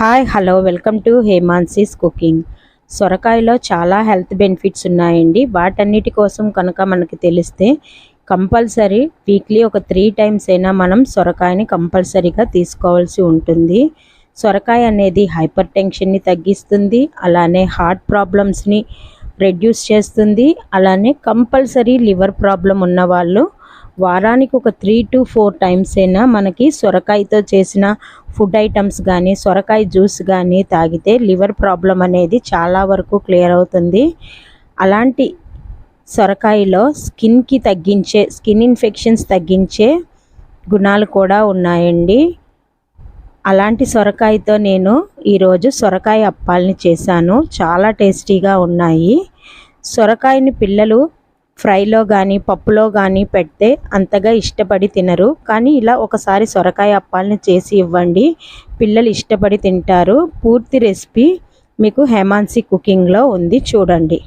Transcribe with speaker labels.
Speaker 1: Hi hello welcome to Hemansi's cooking. సొరకాయలో చాలా health benefits ఉన్నాయండి. వాటన్నిటి కోసం కనుక మనకి తెలిస్తే కంపల్సరీ వీక్లీ ఒక 3 టైమ్స్ అయినా మనం సొరకాయని కంపల్సరీగా తీసుకోవాల్సి ఉంటుంది. సొరకాయ అనేది హైపర్ టెన్షన్ని తగ్గిస్తుంది, అలానే హార్ట్ ప్రాబ్లమ్స్ని రెడ్యూస్ చేస్తుంది. అలానే కంపల్సరీ లివర్ ప్రాబ్లం ఉన్నవాళ్ళు వారానికి ఒక 3 to 4 టైమ్స్ అయినా మనకి సొరకాయతో చేసిన ఫుడ్ ఐటమ్స్ కానీ సొరకాయ జ్యూస్ కానీ తాగితే లివర్ ప్రాబ్లం అనేది చాలా వరకు క్లియర్ అవుతుంది. అలాంటి సొరకాయలో స్కిన్ ఇన్ఫెక్షన్స్ తగ్గించే గుణాలు కూడా ఉన్నాయండి. అలాంటి సొరకాయతో నేను ఈరోజు సొరకాయ అప్పాలని చేశాను. చాలా టేస్టీగా ఉన్నాయి. సొరకాయని పిల్లలు ఫ్రైలో కానీ పప్పులో కానీ పెడితే అంతగా ఇష్టపడి తినరు, కానీ ఇలా ఒకసారి సొరకాయ అప్పాలని చేసి ఇవ్వండి, పిల్లలు ఇష్టపడి తింటారు. పూర్తి రెసిపీ మీకు హేమాన్సీ కుకింగ్లో ఉంది, చూడండి.